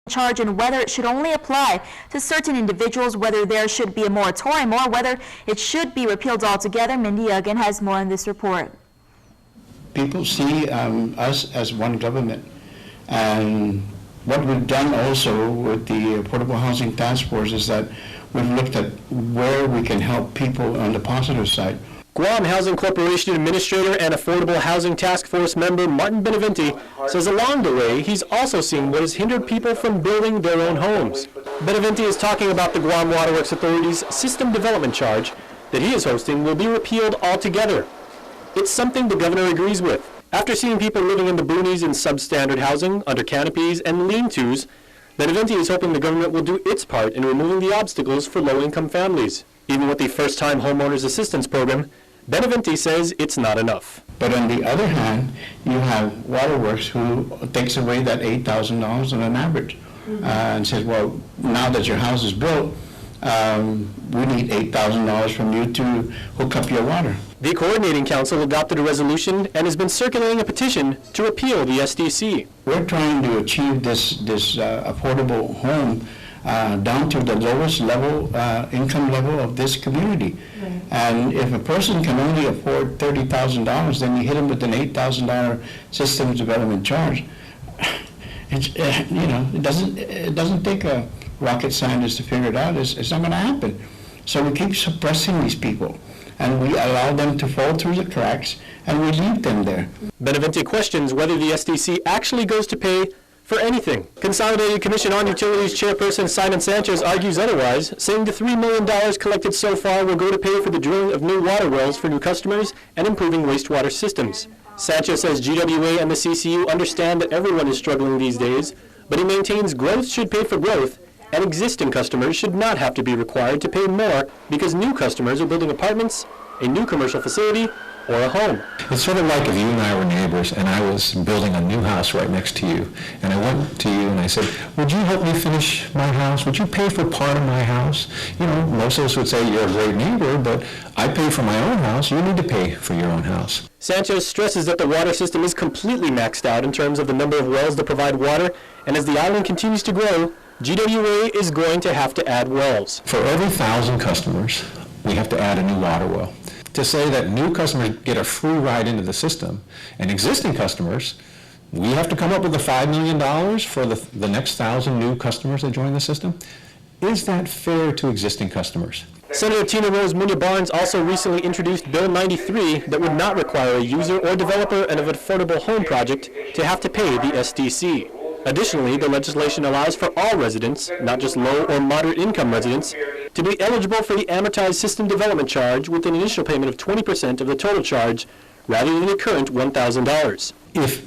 charge and whether it should only apply to certain individuals, whether there should be a moratorium, or whether it should be repealed altogether. Mindy Uggan has more in this report. People see us as one government, and what we've done also with the Affordable Housing Task Force is that we've looked at where we can help people on the positive side. Guam Housing Corporation Administrator and Affordable Housing Task Force member Martin Benavente says along the way he's also seen what has hindered people from building their own homes. Benavente is talking about the Guam Waterworks Authority's system development charge that he is hosting will be repealed altogether. It's something the governor agrees with. After seeing people living in the boonies in substandard housing, under canopies, and lean-tos, Benavente is hoping the government will do its part in removing the obstacles for low-income families. Even with the first-time homeowners assistance program, Benavente says it's not enough. But on the other hand, you have Waterworks who takes away that $8,000 on an average and says, well, now that your house is built, we need $8,000 from you to hook up your water. The Coordinating Council adopted a resolution and has been circulating a petition to repeal the SDC. We're trying to achieve this affordable home down to the lowest level, income level of this community. Right. And if a person can only afford $30,000, then you hit them with an $8,000 systems development charge. It's, it doesn't take a rocket scientist to figure it out. It's not going to happen. So we keep suppressing these people, and we allow them to fall through the cracks, and we leave them there. Benavente questions whether the SDC actually goes to pay for anything. Consolidated Commission on Utilities Chairperson Simon Sanchez argues otherwise, saying the $3 million collected so far will go to pay for the drilling of new water wells for new customers and improving wastewater systems. Sanchez says GWA and the CCU understand that everyone is struggling these days, but he maintains growth should pay for growth, and existing customers should not have to be required to pay more because new customers are building apartments, a new commercial facility, or a home. It's sort of like if you and I were neighbors and I was building a new house right next to you, and I went to you and I said, would you help me finish my house? Would you pay for part of my house? You know, most of us would say you're a great neighbor, but I pay for my own house. You need to pay for your own house. Sanchez stresses that the water system is completely maxed out in terms of the number of wells that provide water, and as the island continues to grow, GWA is going to have to add wells. For every 1,000 customers, we have to add a new water well. To say that new customers get a free ride into the system, and existing customers, we have to come up with the $5 million for the next 1,000 new customers that join the system. Is that fair to existing customers? Senator Tina Rose Munya-Barnes also recently introduced Bill 93 that would not require a user or developer of an affordable home project to have to pay the SDC. Additionally, the legislation allows for all residents, not just low or moderate income residents, to be eligible for the amortized system development charge with an initial payment of 20% of the total charge rather than the current $1,000. If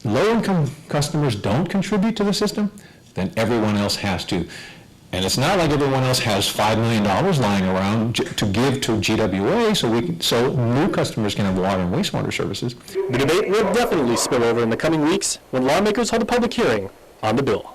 low-income customers don't contribute to the system, then everyone else has to. And it's not like everyone else has $5 million lying around to give to GWA so new customers can have water and wastewater services. The debate will definitely spill over in the coming weeks when lawmakers hold a public hearing on the bill.